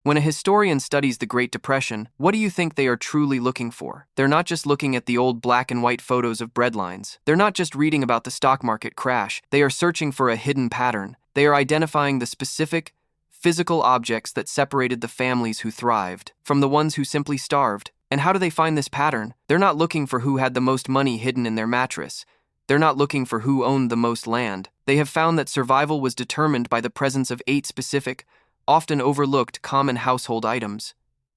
When a historian studies the Great Depression, what do you think they are truly looking for? They're not just looking at the old black and white photos of breadlines. They're not just reading about the stock market crash. They are searching for a hidden pattern. They are identifying the specific, physical objects that separated the families who thrived from the ones who simply starved. And how do they find this pattern? They're not looking for who had the most money hidden in their mattress. They're not looking for who owned the most land. They have found that survival was determined by the presence of 8 specific, often overlooked common household items.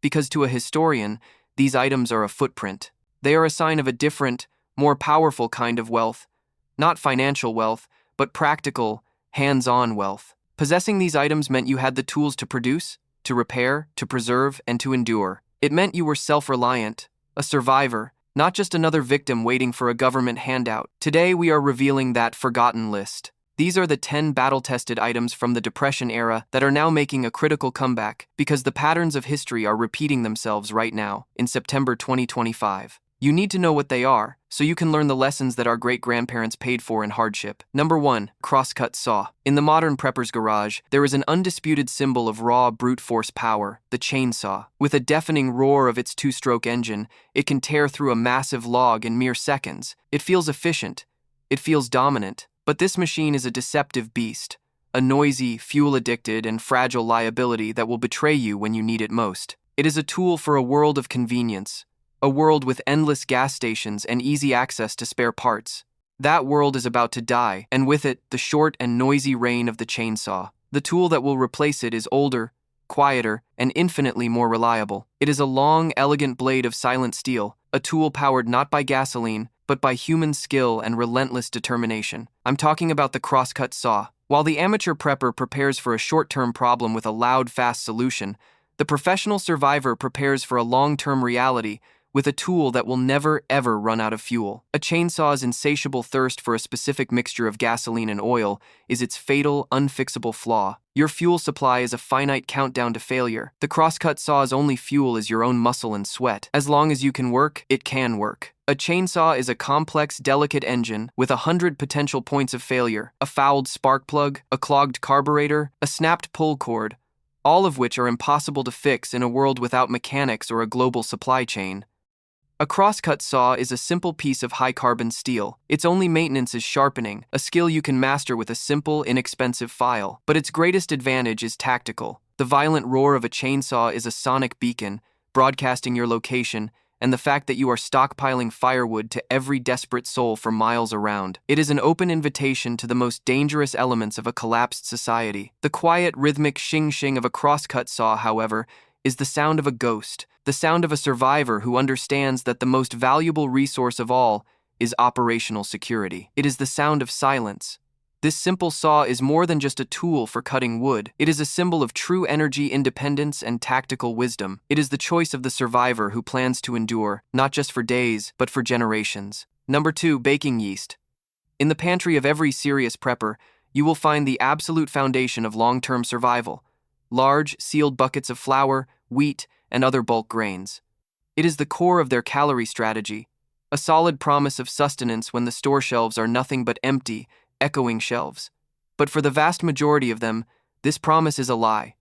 Because to a historian, these items are a footprint. They are a sign of a different, more powerful kind of wealth. Not financial wealth, but practical, hands-on wealth. Possessing these items meant you had the tools to produce, to repair, to preserve, and to endure. It meant you were self-reliant, a survivor, not just another victim waiting for a government handout. Today we are revealing that forgotten list. These are the 10 battle-tested items from the Depression era that are now making a critical comeback because the patterns of history are repeating themselves right now, in September 2025. You need to know what they are, so you can learn the lessons that our great-grandparents paid for in hardship. Number 1. Crosscut saw. In the modern prepper's garage, there is an undisputed symbol of raw brute force power, the chainsaw. With a deafening roar of its 2-stroke engine, it can tear through a massive log in mere seconds. It feels efficient. It feels dominant. But this machine is a deceptive beast, a noisy, fuel-addicted, and fragile liability that will betray you when you need it most. It is a tool for a world of convenience, a world with endless gas stations and easy access to spare parts. That world is about to die, and with it, the short and noisy reign of the chainsaw. The tool that will replace it is older, quieter, and infinitely more reliable. It is a long, elegant blade of silent steel, a tool powered not by gasoline, but by human skill and relentless determination. I'm talking about the crosscut saw. While the amateur prepper prepares for a short-term problem with a loud, fast solution, the professional survivor prepares for a long-term reality with a tool that will never, ever run out of fuel. A chansaw's insatiable thirst for a specific mixture of gasoline and oil is its fatal, unfixable flaw. Your fuel supply is a finite countdown to failure. The crosscut saw's only fuel is your own muscle and sweat. As long as you can work, it can work. A chainsaw is a complex, delicate engine with 100 potential points of failure, a fouled spark plug, a clogged carburetor, a snapped pull cord, all of which are impossible to fix in a world without mechanics or a global supply chain. A crosscut saw is a simple piece of high-carbon steel. Its only maintenance is sharpening, a skill you can master with a simple, inexpensive file. But its greatest advantage is tactical. The violent roar of a chainsaw is a sonic beacon, broadcasting your location, and the fact that you are stockpiling firewood to every desperate soul for miles around. It is an open invitation to the most dangerous elements of a collapsed society. The quiet, rhythmic shing-shing of a crosscut saw, however, is the sound of a ghost, the sound of a survivor who understands that the most valuable resource of all is operational security. It is the sound of silence. This simple saw is more than just a tool for cutting wood. It is a symbol of true energy independence and tactical wisdom. It is the choice of the survivor who plans to endure, not just for days, but for generations. Number 2, baking yeast. In the pantry of every serious prepper, you will find the absolute foundation of long-term survival: large, sealed buckets of flour, wheat, and other bulk grains. It is the core of their calorie strategy, a solid promise of sustenance when the store shelves are nothing but empty, echoing shelves. But for the vast majority of them, this promise is a lie.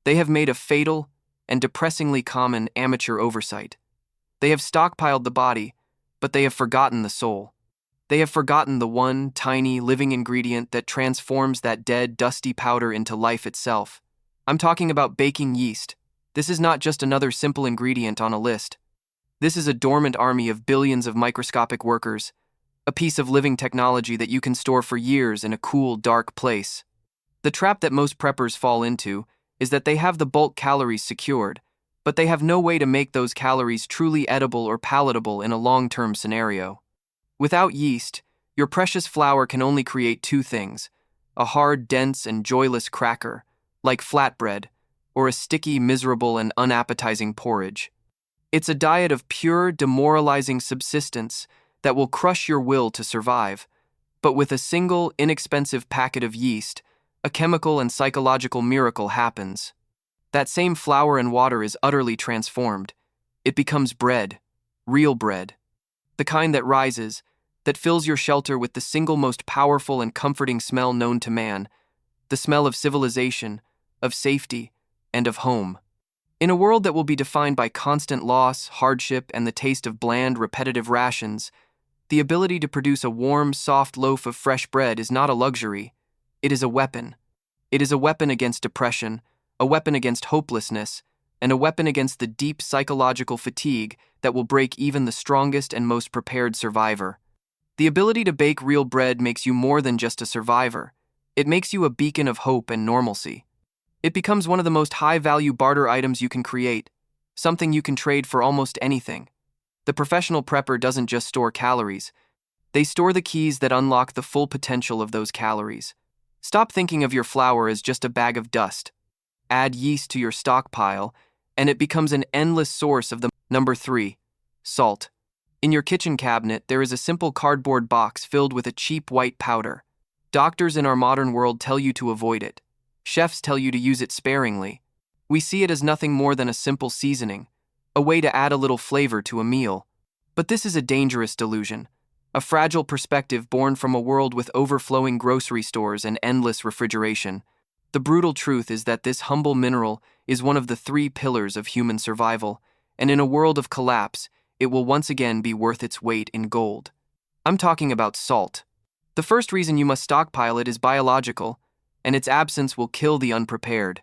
They have made a fatal and depressingly common amateur oversight. They have stockpiled the body, but they have forgotten the soul. They have forgotten the one tiny living ingredient that transforms that dead, dusty powder into life itself. I'm talking about baking yeast. This is not just another simple ingredient on a list. This is a dormant army of billions of microscopic workers, a piece of living technology that you can store for years in a cool, dark place. The trap that most preppers fall into is that they have the bulk calories secured, but they have no way to make those calories truly edible or palatable in a long-term scenario. Without yeast, your precious flour can only create 2 things: a hard, dense, and joyless cracker, like flatbread, or a sticky, miserable, and unappetizing porridge. It's a diet of pure, demoralizing subsistence that will crush your will to survive. But with a single, inexpensive packet of yeast, a chemical and psychological miracle happens. That same flour and water is utterly transformed. It becomes bread, real bread. The kind that rises, that fills your shelter with the single most powerful and comforting smell known to man, the smell of civilization, of safety, and of home. In a world that will be defined by constant loss, hardship, and the taste of bland, repetitive rations, the ability to produce a warm, soft loaf of fresh bread is not a luxury. It is a weapon. It is a weapon against depression, a weapon against hopelessness, and a weapon against the deep psychological fatigue that will break even the strongest and most prepared survivor. The ability to bake real bread makes you more than just a survivor. It makes you a beacon of hope and normalcy. It becomes one of the most high-value barter items you can create, something you can trade for almost anything. The professional prepper doesn't just store calories. They store the keys that unlock the full potential of those calories. Stop thinking of your flour as just a bag of dust. Add yeast to your stockpile, and it becomes an endless source of the. Number 3. Salt. In your kitchen cabinet, there is a simple cardboard box filled with a cheap white powder. Doctors in our modern world tell you to avoid it. Chefs tell you to use it sparingly. We see it as nothing more than a simple seasoning, a way to add a little flavor to a meal. But this is a dangerous delusion, a fragile perspective born from a world with overflowing grocery stores and endless refrigeration. The brutal truth is that this humble mineral is one of the 3 pillars of human survival, and in a world of collapse, it will once again be worth its weight in gold. I'm talking about salt. The first reason you must stockpile it is biological, and its absence will kill the unprepared.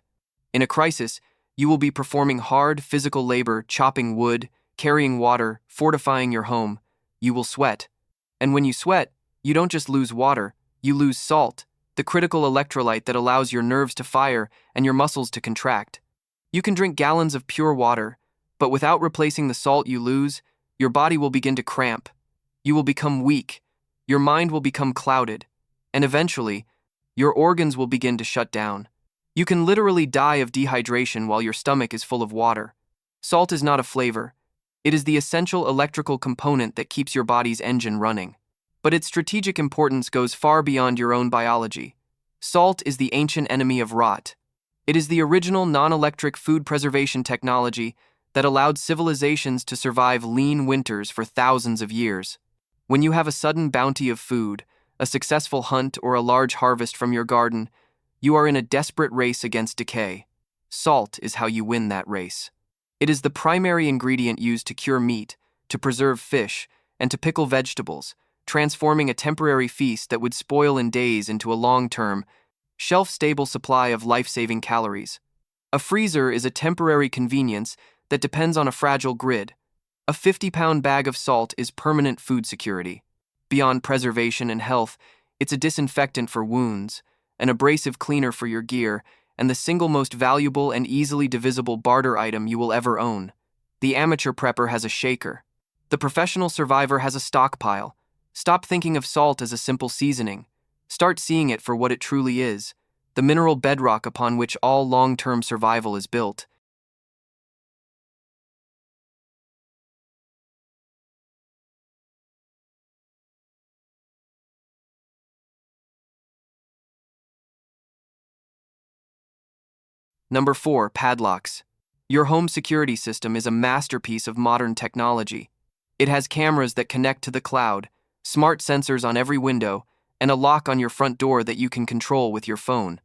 In a crisis, you will be performing hard physical labor, chopping wood, carrying water, fortifying your home. You will sweat. And when you sweat, you don't just lose water, you lose salt, the critical electrolyte that allows your nerves to fire and your muscles to contract. You can drink gallons of pure water, but without replacing the salt you lose, your body will begin to cramp. You will become weak, your mind will become clouded, and eventually, your organs will begin to shut down. You can literally die of dehydration while your stomach is full of water. Salt is not a flavor. It is the essential electrical component that keeps your body's engine running. But its strategic importance goes far beyond your own biology. Salt is the ancient enemy of rot. It is the original non-electric food preservation technology that allowed civilizations to survive lean winters for thousands of years. When you have a sudden bounty of food, a successful hunt, or a large harvest from your garden, you are in a desperate race against decay. Salt is how you win that race. It is the primary ingredient used to cure meat, to preserve fish, and to pickle vegetables, transforming a temporary feast that would spoil in days into a long-term, shelf-stable supply of life-saving calories. A freezer is a temporary convenience that depends on a fragile grid. A 50-pound bag of salt is permanent food security. Beyond preservation and health, it's a disinfectant for wounds, an abrasive cleaner for your gear, and the single most valuable and easily divisible barter item you will ever own. The amateur prepper has a shaker. The professional survivor has a stockpile. Stop thinking of salt as a simple seasoning. Start seeing it for what it truly is, the mineral bedrock upon which all long-term survival is built. Number 4. Padlocks. Your home security system is a masterpiece of modern technology. It has cameras that connect to the cloud, smart sensors on every window, and a lock on your front door that you can control with your phone.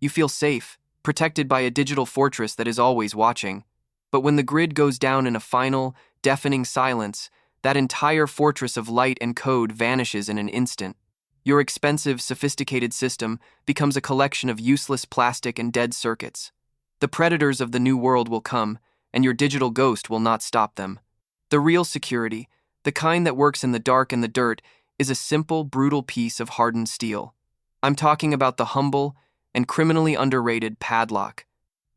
You feel safe, protected by a digital fortress that is always watching. But when the grid goes down in a final, deafening silence, that entire fortress of light and code vanishes in an instant. Your expensive, sophisticated system becomes a collection of useless plastic and dead circuits. The predators of the new world will come, and your digital ghost will not stop them. The real security, the kind that works in the dark and the dirt, is a simple, brutal piece of hardened steel. I'm talking about the humble and criminally underrated padlock.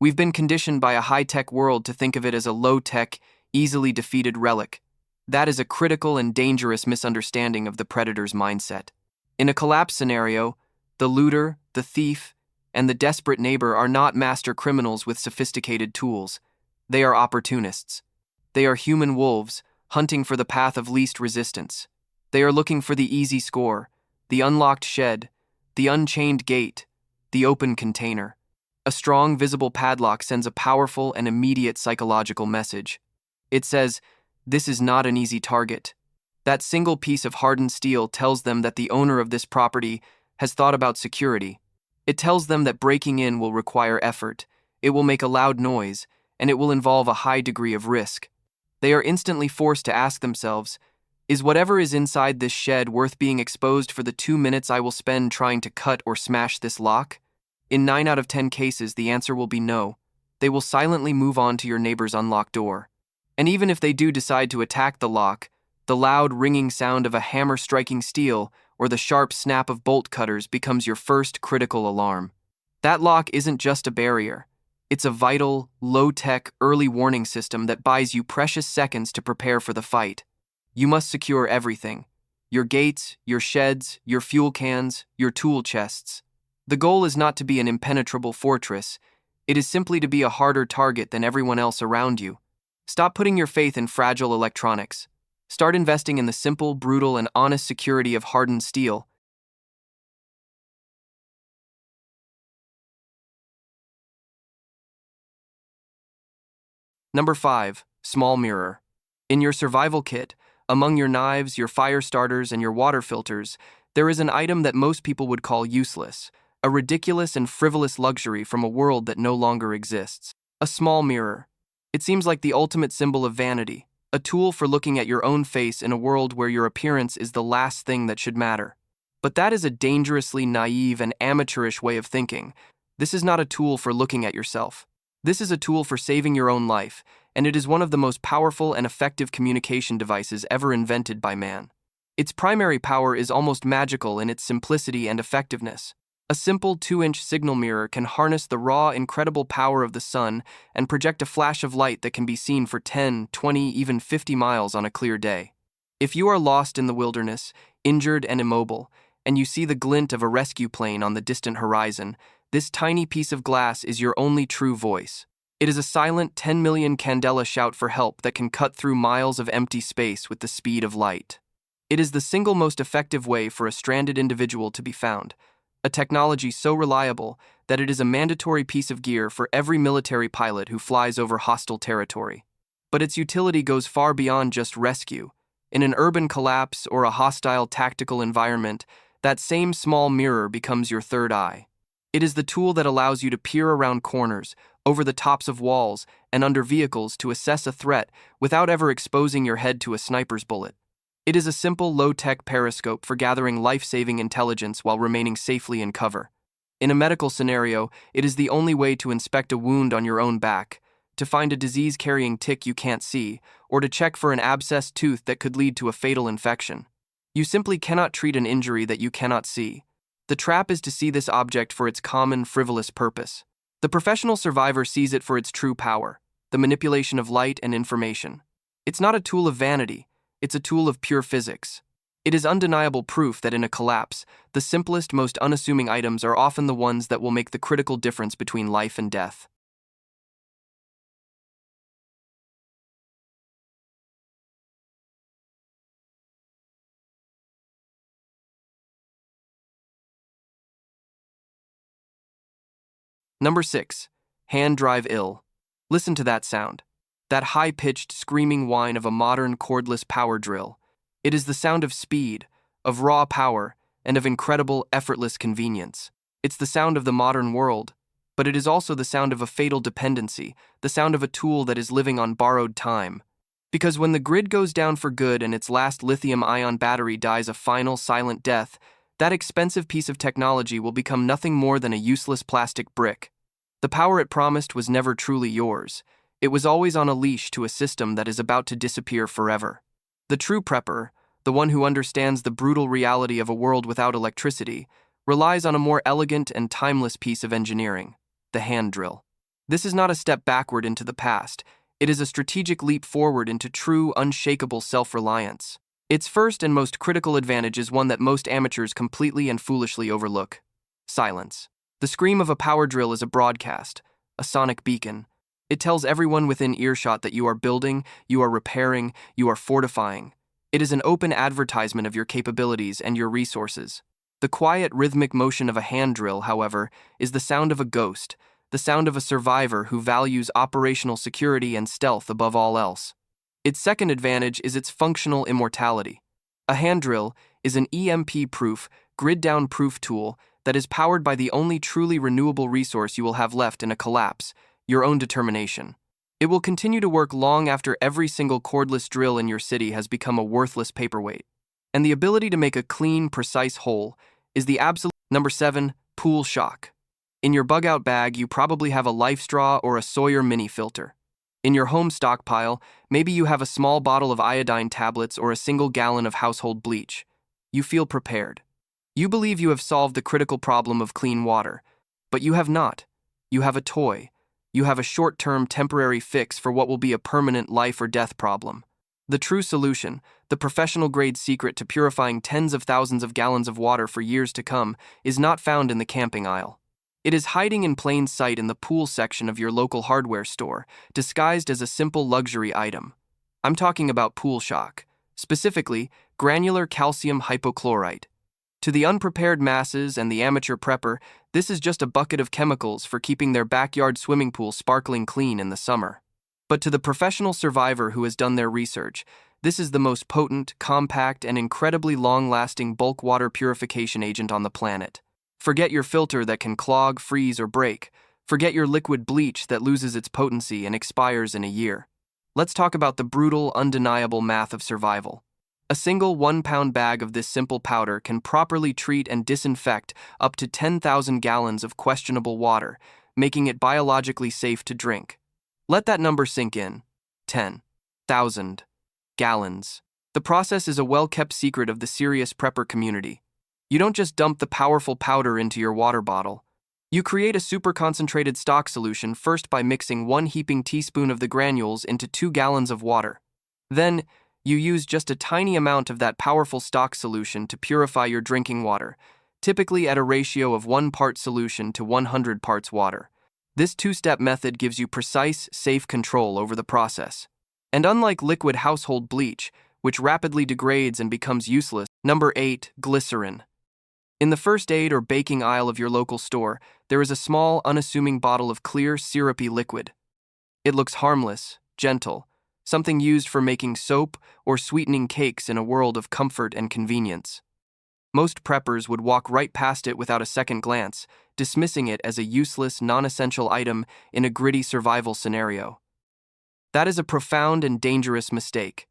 We've been conditioned by a high-tech world to think of it as a low-tech, easily defeated relic. That is a critical and dangerous misunderstanding of the predator's mindset. In a collapse scenario, the looter, the thief, and the desperate neighbor are not master criminals with sophisticated tools. They are opportunists. They are human wolves, hunting for the path of least resistance. They are looking for the easy score, the unlocked shed, the unchained gate, the open container. A strong, visible padlock sends a powerful and immediate psychological message. It says, "This is not an easy target." That single piece of hardened steel tells them that the owner of this property has thought about security. It tells them that breaking in will require effort, it will make a loud noise, and it will involve a high degree of risk. They are instantly forced to ask themselves, is whatever is inside this shed worth being exposed for the 2 minutes I will spend trying to cut or smash this lock? In 9 out of 10 cases, the answer will be no. They will silently move on to your neighbor's unlocked door. And even if they do decide to attack the lock, the loud ringing sound of a hammer striking steel or the sharp snap of bolt cutters becomes your first critical alarm. That lock isn't just a barrier. It's a vital, low-tech, early warning system that buys you precious seconds to prepare for the fight. You must secure everything: your gates, your sheds, your fuel cans, your tool chests. The goal is not to be an impenetrable fortress. It is simply to be a harder target than everyone else around you. Stop putting your faith in fragile electronics. Start investing in the simple, brutal, and honest security of hardened steel. Number 5. Small mirror. In your survival kit, among your knives, your fire starters, and your water filters, there is an item that most people would call useless, a ridiculous and frivolous luxury from a world that no longer exists. A small mirror. It seems like the ultimate symbol of vanity, a tool for looking at your own face in a world where your appearance is the last thing that should matter. But that is a dangerously naive and amateurish way of thinking. This is not a tool for looking at yourself. This is a tool for saving your own life, and it is one of the most powerful and effective communication devices ever invented by man. Its primary power is almost magical in its simplicity and effectiveness. A simple 2-inch signal mirror can harness the raw, incredible power of the sun and project a flash of light that can be seen for 10, 20, even 50 miles on a clear day. If you are lost in the wilderness, injured and immobile, and you see the glint of a rescue plane on the distant horizon, this tiny piece of glass is your only true voice. It is a silent 10 million candela shout for help that can cut through miles of empty space with the speed of light. It is the single most effective way for a stranded individual to be found, a technology so reliable that it is a mandatory piece of gear for every military pilot who flies over hostile territory. But its utility goes far beyond just rescue. In an urban collapse or a hostile tactical environment, that same small mirror becomes your third eye. It is the tool that allows you to peer around corners, over the tops of walls, and under vehicles to assess a threat without ever exposing your head to a sniper's bullet. It is a simple, low-tech periscope for gathering life-saving intelligence while remaining safely in cover. In a medical scenario, it is the only way to inspect a wound on your own back, to find a disease-carrying tick you can't see, or to check for an abscessed tooth that could lead to a fatal infection. You simply cannot treat an injury that you cannot see. The trap is to see this object for its common, frivolous purpose. The professional survivor sees it for its true power, the manipulation of light and information. It's not a tool of vanity, it's a tool of pure physics. It is undeniable proof that in a collapse, the simplest, most unassuming items are often the ones that will make the critical difference between life and death. Number 6. Hand drive ill. Listen to that sound. That high-pitched, screaming whine of a modern cordless power drill. It is the sound of speed, of raw power, and of incredible, effortless convenience. It's the sound of the modern world, but it is also the sound of a fatal dependency, the sound of a tool that is living on borrowed time. Because when the grid goes down for good and its last lithium-ion battery dies a final, silent death, that expensive piece of technology will become nothing more than a useless plastic brick. The power it promised was never truly yours. It was always on a leash to a system that is about to disappear forever. The true prepper, the one who understands the brutal reality of a world without electricity, relies on a more elegant and timeless piece of engineering, the hand drill. This is not a step backward into the past. It is a strategic leap forward into true, unshakable self-reliance. Its first and most critical advantage is one that most amateurs completely and foolishly overlook: silence. The scream of a power drill is a broadcast, a sonic beacon. It tells everyone within earshot that you are building, you are repairing, you are fortifying. It is an open advertisement of your capabilities and your resources. The quiet, rhythmic motion of a hand drill, however, is the sound of a ghost, the sound of a survivor who values operational security and stealth above all else. Its second advantage is its functional immortality. A hand drill is an EMP-proof, grid-down-proof tool that is powered by the only truly renewable resource you will have left in a collapse: your own determination. It will continue to work long after every single cordless drill in your city has become a worthless paperweight. And the ability to make a clean, precise hole is the absolute. Number 7, pool shock. In your bug-out bag, you probably have a Life Straw or a Sawyer mini filter. In your home stockpile, maybe you have a small bottle of iodine tablets or a single gallon of household bleach. You feel prepared. You believe you have solved the critical problem of clean water, but you have not. You have a toy. You have a short-term, temporary fix for what will be a permanent life or death problem. The true solution, the professional-grade secret to purifying tens of thousands of gallons of water for years to come, is not found in the camping aisle. It is hiding in plain sight in the pool section of your local hardware store, disguised as a simple luxury item. I'm talking about pool shock, specifically granular calcium hypochlorite. To the unprepared masses and the amateur prepper, this is just a bucket of chemicals for keeping their backyard swimming pool sparkling clean in the summer. But to the professional survivor who has done their research, this is the most potent, compact, and incredibly long-lasting bulk water purification agent on the planet. Forget your filter that can clog, freeze, or break. Forget your liquid bleach that loses its potency and expires in a year. Let's talk about the brutal, undeniable math of survival. A single 1-pound bag of this simple powder can properly treat and disinfect up to 10,000 gallons of questionable water, making it biologically safe to drink. Let that number sink in. 10,000 gallons. The process is a well-kept secret of the serious prepper community. You don't just dump the powerful powder into your water bottle. You create a super-concentrated stock solution first by mixing 1 heaping teaspoon of the granules into 2 gallons of water. Then, you use just a tiny amount of that powerful stock solution to purify your drinking water, typically at a ratio of 1 part solution to 100 parts water. This 2-step method gives you precise, safe control over the process. And unlike liquid household bleach, which rapidly degrades and becomes useless. Number 8, glycerin. In the first aid or baking aisle of your local store, there is a small, unassuming bottle of clear, syrupy liquid. It looks harmless, gentle, something used for making soap or sweetening cakes in a world of comfort and convenience. Most preppers would walk right past it without a second glance, dismissing it as a useless, non-essential item in a gritty survival scenario. That is a profound and dangerous mistake.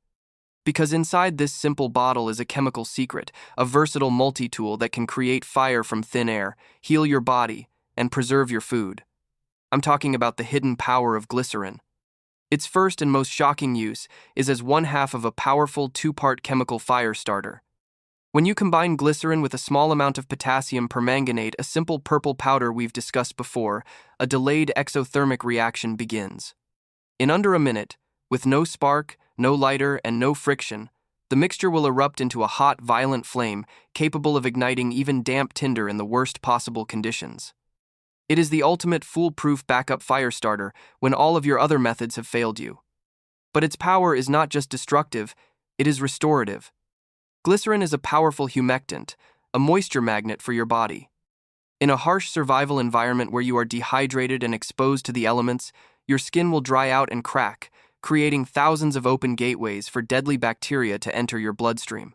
Because inside this simple bottle is a chemical secret, a versatile multi-tool that can create fire from thin air, heal your body, and preserve your food. I'm talking about the hidden power of glycerin. Its first and most shocking use is as 1/2 of a powerful 2-part chemical fire starter. When you combine glycerin with a small amount of potassium permanganate, a simple purple powder we've discussed before, a delayed exothermic reaction begins. In under a minute, with no spark, no lighter, and no friction, the mixture will erupt into a hot, violent flame capable of igniting even damp tinder in the worst possible conditions. It is the ultimate foolproof backup fire starter when all of your other methods have failed you. But its power is not just destructive, it is restorative. Glycerin is a powerful humectant, a moisture magnet for your body. In a harsh survival environment where you are dehydrated and exposed to the elements, your skin will dry out and crack, creating thousands of open gateways for deadly bacteria to enter your bloodstream.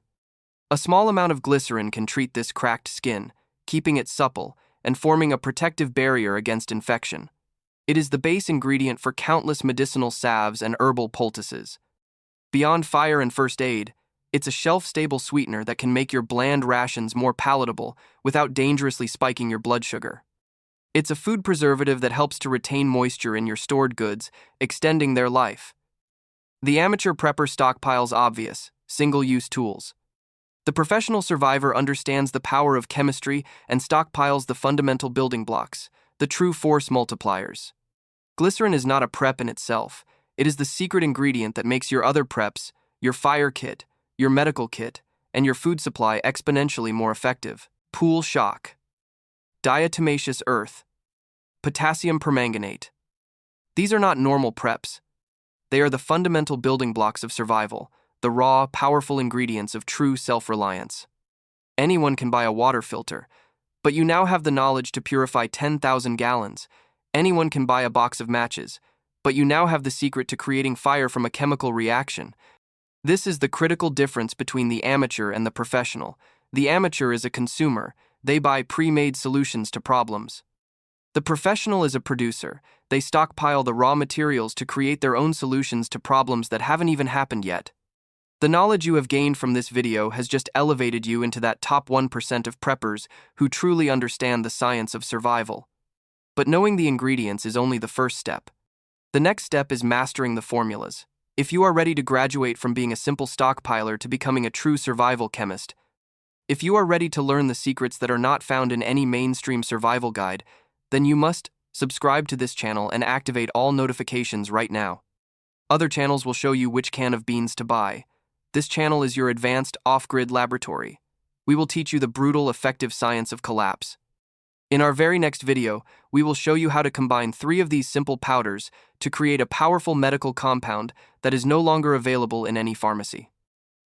A small amount of glycerin can treat this cracked skin, keeping it supple and forming a protective barrier against infection. It is the base ingredient for countless medicinal salves and herbal poultices. Beyond fire and first aid, it's a shelf-stable sweetener that can make your bland rations more palatable without dangerously spiking your blood sugar. It's a food preservative that helps to retain moisture in your stored goods, extending their life. The amateur prepper stockpiles obvious, single-use tools. The professional survivor understands the power of chemistry and stockpiles the fundamental building blocks, the true force multipliers. Glycerin is not a prep in itself. It is the secret ingredient that makes your other preps, your fire kit, your medical kit, and your food supply exponentially more effective. Pool shock. Diatomaceous earth. Potassium permanganate. These are not normal preps. They are the fundamental building blocks of survival, the raw, powerful ingredients of true self-reliance. Anyone can buy a water filter, but you now have the knowledge to purify 10,000 gallons. Anyone can buy a box of matches, but you now have the secret to creating fire from a chemical reaction. This is the critical difference between the amateur and the professional. The amateur is a consumer. They buy pre-made solutions to problems. The professional is a producer. They stockpile the raw materials to create their own solutions to problems that haven't even happened yet. The knowledge you have gained from this video has just elevated you into that top 1% of preppers who truly understand the science of survival. But knowing the ingredients is only the first step. The next step is mastering the formulas. If you are ready to graduate from being a simple stockpiler to becoming a true survival chemist, if you are ready to learn the secrets that are not found in any mainstream survival guide, then you must subscribe to this channel and activate all notifications right now. Other channels will show you which can of beans to buy. This channel is your advanced off-grid laboratory. We will teach you the brutal, effective science of collapse. In our very next video, we will show you how to combine 3 of these simple powders to create a powerful medical compound that is no longer available in any pharmacy.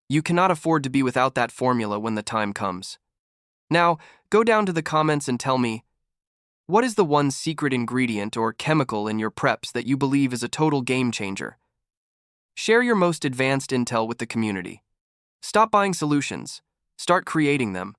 You cannot afford to be without that formula when the time comes. Now, go down to the comments and tell me, what is the one secret ingredient or chemical in your preps that you believe is a total game changer? Share your most advanced intel with the community. Stop buying solutions. Start creating them.